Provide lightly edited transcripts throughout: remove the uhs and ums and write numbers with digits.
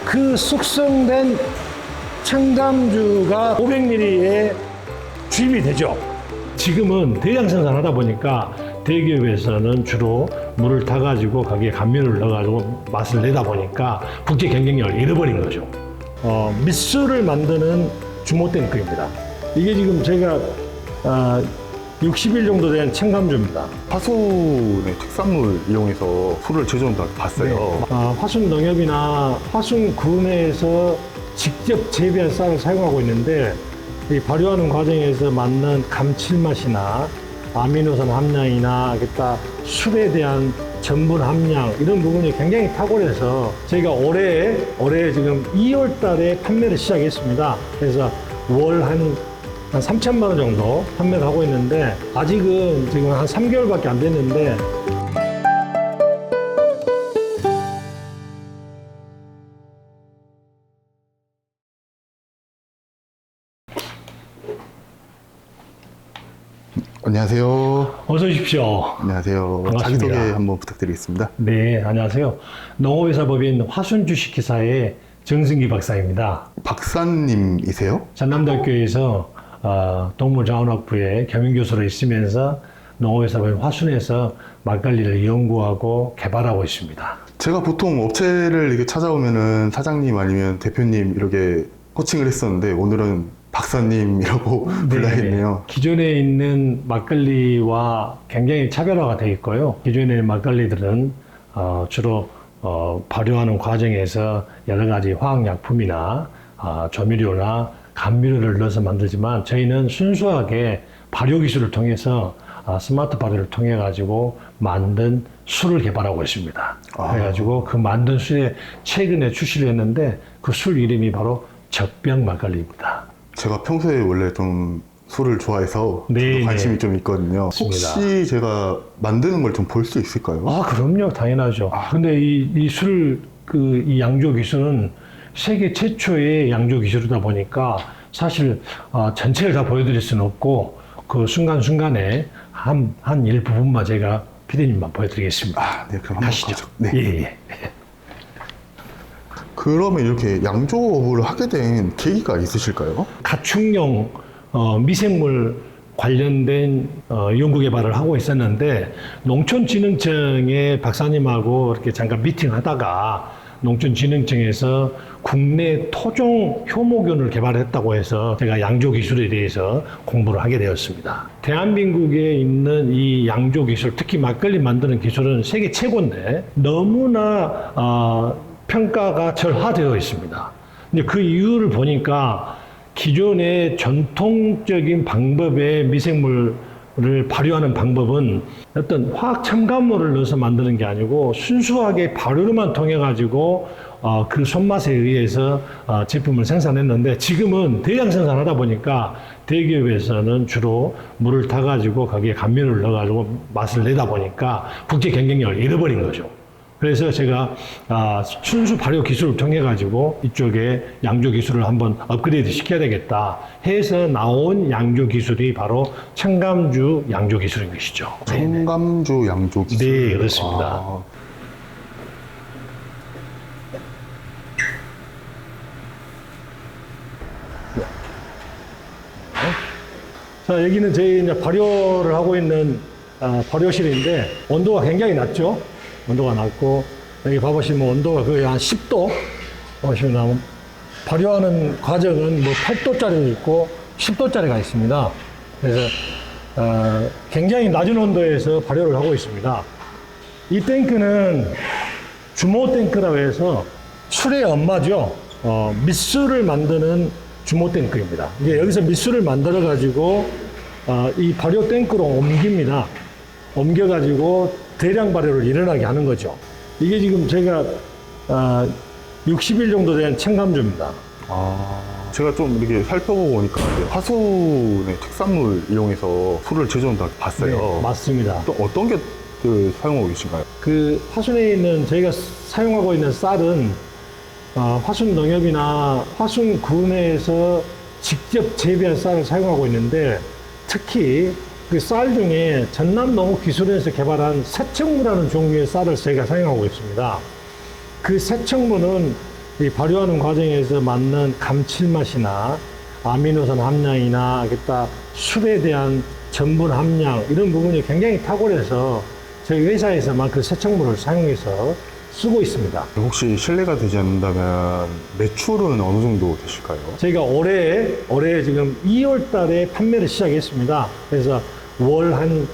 그 숙성된 첨감주가 500ml에 주입이 되죠. 지금은 대량 생산하다 보니까 대기업에서는 주로 물을 타가지고 거기에 감미료를 넣어가지고 맛을 내다 보니까 국제 경쟁력을 잃어버린 거죠. 밑술을 만드는 주모 탱크입니다. 이게 지금 제가 60일 정도 된 첨감주입니다. 화순의 특산물 이용해서 술을 제조한다고 봤어요. 화순 농협이나 화순 구내에서 직접 재배한 쌀을 사용하고 있는데 이 발효하는 과정에서 맞는 감칠맛이나 아미노산 함량이나 기타 술에 대한 전분 함량 이런 부분이 굉장히 탁월해서 저희가 올해 지금 2월 달에 판매를 시작했습니다. 그래서 월 한 3천만 원 정도 판매를 하고 있는데 아직은 지금 한 3개월밖에 안 됐는데 안녕하세요. 어서 오십시오. 안녕하세요. 반갑습니다. 자기소개 한번 부탁드리겠습니다. 네, 안녕하세요. 농업회사법인 화순주식회사의 정승기 박사입니다. 박사님이세요? 전남대학교에서 동물자원학부의 겸임교수로 있으면서 농업회사법인 화순에서 막걸리를 연구하고 개발하고 있습니다. 제가 보통 업체를 이렇게 찾아오면은 사장님 아니면 대표님 이렇게 호칭을 했었는데 오늘은 박사님이라고 불러야겠네요. 기존에 있는 막걸리와 굉장히 차별화가 되어 있고요. 기존의 막걸리들은 주로 발효하는 과정에서 여러 가지 화학약품이나 조미료나 감미료를 넣어서 만들지만 저희는 순수하게 발효 기술을 통해서 스마트 발효를 통해 가지고 만든 술을 개발하고 있습니다. 그래가지고 그 만든 술에 최근에 출시를 했는데 그 술 이름이 바로 적병 막걸리입니다. 제가 평소에 원래 좀 술을 좋아해서 네, 저도 관심이 좀 있거든요. 맞습니다. 혹시 제가 만드는 걸 좀 볼 수 있을까요? 그럼요. 당연하죠. 근데 이 술, 이 양조 기술은 세계 최초의 양조 기술이다 보니까 사실 전체를 다 보여드릴 수는 없고 그 순간순간에 한 일부분만 제가 피디님만 보여드리겠습니다. 네, 그럼 한번 가시죠. 가죠. 네. 예. 그러면 이렇게 양조업을 하게 된 계기가 있으실까요? 가축용 미생물 관련된 연구 개발을 하고 있었는데 농촌진흥청의 박사님하고 이렇게 잠깐 미팅하다가 농촌진흥청에서 국내 토종 효모균을 개발했다고 해서 제가 양조 기술에 대해서 공부를 하게 되었습니다. 대한민국에 있는 이 양조 기술, 특히 막걸리 만드는 기술은 세계 최고인데 너무나 평가가 절하되어 있습니다. 근데 그 이유를 보니까 기존의 전통적인 방법의 미생물을 발효하는 방법은 어떤 화학 첨가물을 넣어서 만드는 게 아니고 순수하게 발효로만 통해 가지고 그 손맛에 의해서 제품을 생산했는데 지금은 대량 생산하다 보니까 대기업에서는 주로 물을 타 가지고 거기에 감미료를 넣어 가지고 맛을 내다 보니까 국제 경쟁력을 잃어버린 거죠. 그래서 제가 순수 발효 기술을 통해 가지고 이쪽에 양조 기술을 한번 업그레이드 시켜야 되겠다 해서 나온 양조 기술이 바로 첨감주 양조 기술인 것이죠. 첨감주 양조 기술. 네, 그렇습니다. 자, 여기는 저희 이제 발효를 하고 있는 발효실인데 온도가 굉장히 낮죠. 온도가 낮고 여기 봐보시면 온도가 거의 한 10도 보시면 발효하는 과정은 뭐 8도짜리도 있고 10도짜리가 있습니다. 그래서 굉장히 낮은 온도에서 발효를 하고 있습니다. 이 탱크는 주모 탱크라고 해서 술의 엄마죠. 밑술을 만드는 주모 탱크입니다. 이제 여기서 밑술을 만들어 가지고 이 발효 탱크로 옮깁니다. 옮겨 가지고 대량 발효를 일어나게 하는 거죠. 이게 지금 제가 60일 정도 된 첨감주입니다. 제가 좀 이렇게 살펴보고 보니까 이제 화순의 특산물 이용해서 술을 제조한다고 봤어요. 네, 맞습니다. 또 어떤 게 사용하고 계신가요? 그 화순에 있는 저희가 사용하고 있는 쌀은 화순 농협이나 화순 구내에서 직접 재배한 쌀을 사용하고 있는데 특히 그 쌀 중에 전남농업기술원에서 개발한 새청무라는 종류의 쌀을 저희가 사용하고 있습니다. 그 새청무는 이 발효하는 과정에서 맞는 감칠맛이나 아미노산 함량이나 기타 술에 대한 전분 함량 이런 부분이 굉장히 탁월해서 저희 회사에서만 그 세척물을 사용해서 쓰고 있습니다. 혹시 실례가 되지 않는다면 매출은 어느 정도 되실까요? 저희가 올해 지금 2월 달에 판매를 시작했습니다. 그래서 월 한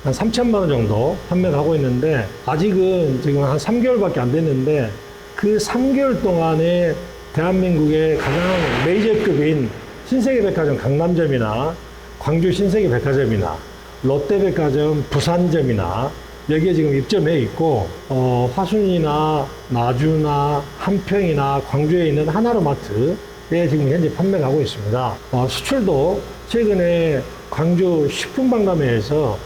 3천만 원 정도 판매를 하고 있는데 아직은 지금 한 3개월밖에 안 됐는데 그 3개월 동안에 대한민국의 가장 메이저급인 신세계백화점 강남점이나 광주 신세계백화점이나 롯데백화점 부산점이나 여기에 지금 입점해 있고 화순이나 나주나 한평이나 광주에 있는 하나로마트에 지금 현재 판매를 하고 있습니다. 수출도 최근에 광주 식품박람회에서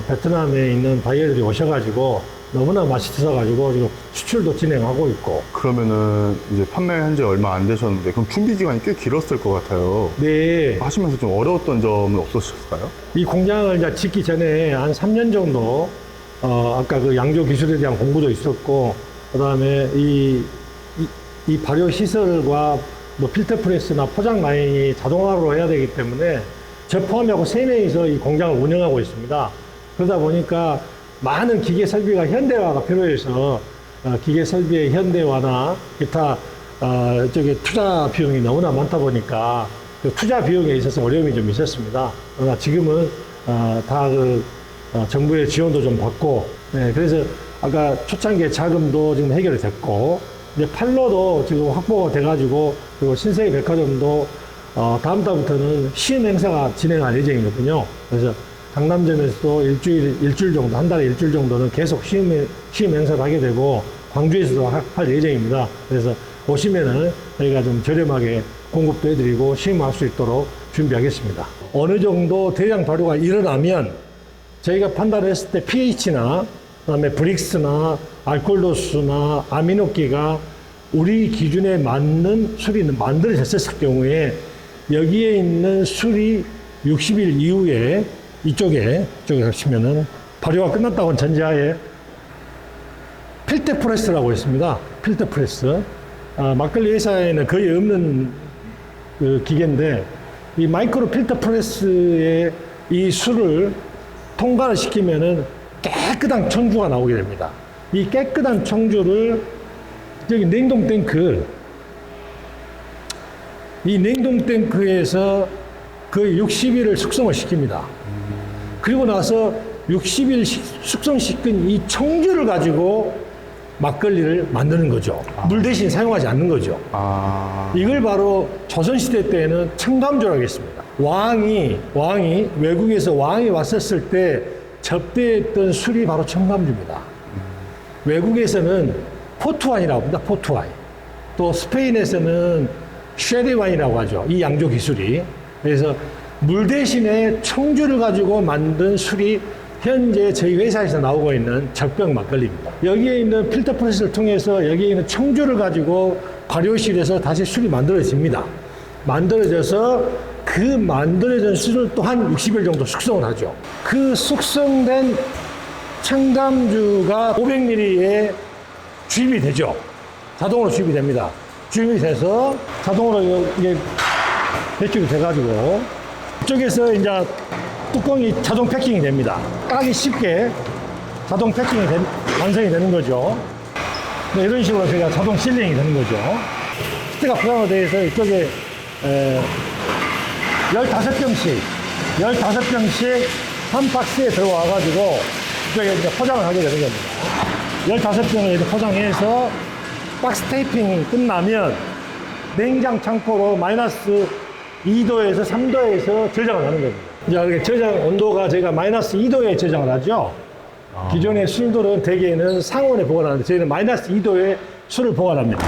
베트남에 있는 바이어들이 오셔가지고 너무나 맛있어가지고 지금 수출도 진행하고 있고. 그러면은 이제 판매한 지 얼마 안 되셨는데 그럼 준비 기간이 꽤 길었을 것 같아요. 네. 하시면서 좀 어려웠던 점은 없으셨을까요? 이 공장을 이제 짓기 전에 한 3년 정도 아까 그 양조 기술에 대한 공부도 있었고, 그 다음에 이 발효 시설과 뭐 필터 프레스나 포장 라인이 자동화로 해야 되기 때문에 저 포함하고 3명이서 이 공장을 운영하고 있습니다. 그러다 보니까 많은 기계 설비가 현대화가 필요해서 기계 설비의 현대화나 기타 저기 투자 비용이 너무나 많다 보니까 그 투자 비용에 있어서 어려움이 좀 있었습니다. 그러나 지금은 다 그 정부의 지원도 좀 받고, 네, 그래서 아까 초창기에 자금도 지금 해결이 됐고, 이제 판로도 지금 확보가 돼가지고, 그리고 신세계 백화점도 다음 달부터는 시음 행사가 진행할 예정이거든요. 그래서 강남점에서도 일주일 정도, 한 달에 일주일 정도는 계속 시음 행사를 하게 되고, 광주에서도 할 예정입니다. 그래서 오시면은 저희가 좀 저렴하게 공급도 해드리고 시음할 수 있도록 준비하겠습니다. 어느 정도 대량 발효가 일어나면 저희가 판단했을 때 pH나 그다음에 브릭스나 알코올 도수나 아미노기가 우리 기준에 맞는 술이 만들어졌을 경우에 여기에 있는 술이 60일 이후에 이쪽에 하시면은 발효가 끝났다고 전제하에 필터 프레스라고 있습니다. 필터 프레스. 막걸리 회사에는 거의 없는 그 기계인데 이 마이크로 필터 프레스에 이 술을 통과를 시키면은 깨끗한 청주가 나오게 됩니다. 이 깨끗한 청주를 저기 냉동 탱크, 이 냉동 탱크에서 거의 60일을 숙성을 시킵니다. 그리고 나서 60일 숙성시킨 이 청주를 가지고 막걸리를 만드는 거죠. 물 대신 사용하지 않는 거죠. 이걸 바로 조선시대 때에는 청감주라고 했습니다. 왕이 외국에서 왕이 왔었을 때 접대했던 술이 바로 청감주입니다. 외국에서는 포트와인이라고 합니다. 포트와인. 또 스페인에서는 쉐리와인이라고 하죠. 이 양조 기술이. 그래서 물 대신에 청주를 가지고 만든 술이 현재 저희 회사에서 나오고 있는 적병 막걸리입니다. 여기에 있는 필터 프레스를 통해서 여기에 있는 청주를 가지고 발효실에서 다시 술이 만들어집니다. 만들어져서 그 만들어진 술을 또한 60일 정도 숙성을 하죠. 그 숙성된 청담주가 500ml에 주입이 되죠. 자동으로 주입이 됩니다. 주입이 돼서 자동으로 이게 배출이 돼가지고 이쪽에서 이제 뚜껑이 자동 패킹이 됩니다. 까기 쉽게 자동 패킹이 완성이 되는 거죠. 네, 이런 식으로 저희가 자동 실링이 되는 거죠. 시트가 포장되어 있어 이쪽에 15병씩 한 박스에 들어와가지고 이쪽에 이제 포장을 하게 되는 겁니다. 15병을 이렇게 포장해서 박스 테이핑이 끝나면 냉장 창고로 마이너스 2도에서 3도에서 저장을 하는 겁니다. 이제 저장 온도가 저희가 마이너스 2도에 저장을 하죠. 기존의 술들은 대개는 상온에 보관하는데 저희는 마이너스 2도에 술을 보관합니다.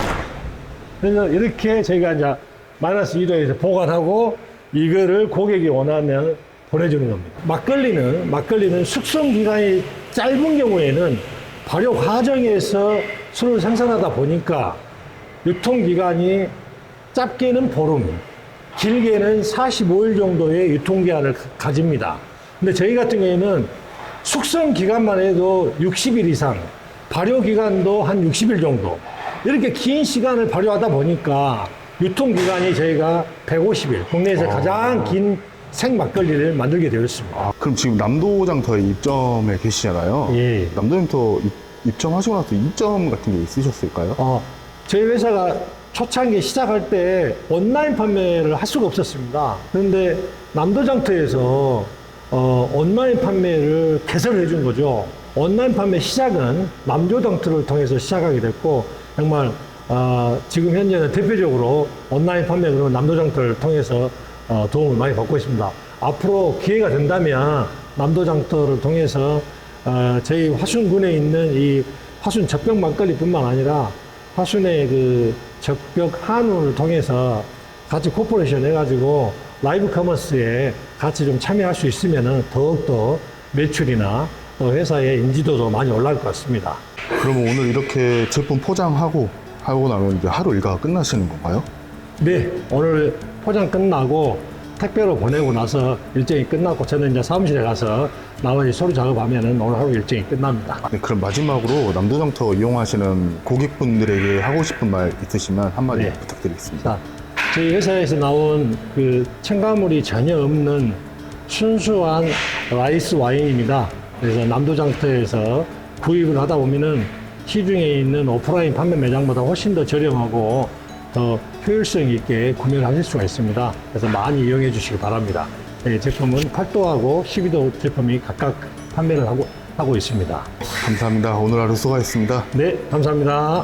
그래서 이렇게 저희가 이제 마이너스 2도에서 보관하고 이거를 고객이 원하면 보내주는 겁니다. 막걸리는 숙성 기간이 짧은 경우에는 발효 과정에서 술을 생산하다 보니까 유통 기간이 짧게는 보름, 길게는 45일 정도의 유통기한을 가집니다. 근데 저희 같은 경우에는 숙성 기간만 해도 60일 이상, 발효 기간도 한 60일 정도, 이렇게 긴 시간을 발효하다 보니까 유통기간이 저희가 150일, 국내에서 가장 긴 생막걸리를 만들게 되었습니다. 아, 그럼 지금 남도장터에 입점에 계시잖아요. 예. 남도장터 입점하시고 나서 이점 같은 게 있으셨을까요? 저희 회사가 초창기 시작할 때 온라인 판매를 할 수가 없었습니다. 그런데 남도장터에서 온라인 판매를 개설해 준 거죠. 온라인 판매 시작은 남도장터를 통해서 시작하게 됐고, 정말 지금 현재는 대표적으로 온라인 판매로 남도장터를 통해서 도움을 많이 받고 있습니다. 앞으로 기회가 된다면 남도장터를 통해서 저희 화순군에 있는 이 화순 젖병 막걸리뿐만 아니라 화순의 그 젖병 한우를 통해서 같이 코퍼레이션 해가지고 라이브 커머스에 같이 좀 참여할 수 있으면 더욱더 매출이나 또 회사의 인지도도 많이 올라갈 것 같습니다. 그러면 오늘 이렇게 제품 포장하고 하고 나면 이제 하루 일과가 끝나시는 건가요? 네, 오늘 포장 끝나고 택배로 보내고 나서 일정이 끝났고 저는 이제 사무실에 가서 나머지 서류 작업하면은 오늘 하루 일정이 끝납니다. 네, 그럼 마지막으로 남도장터 이용하시는 고객분들에게 하고 싶은 말 있으시면 한마디 네. 부탁드리겠습니다. 자, 저희 회사에서 나온 그 첨가물이 전혀 없는 순수한 라이스 와인입니다. 그래서 남도장터에서 구입을 하다 보면은 시중에 있는 오프라인 판매 매장보다 훨씬 더 저렴하고 더 효율성 있게 구매를 하실 수가 있습니다. 그래서 많이 이용해 주시기 바랍니다. 네, 제품은 8도하고 12도 제품이 각각 판매를 하고 있습니다. 감사합니다. 오늘 하루 수고하셨습니다. 네, 감사합니다.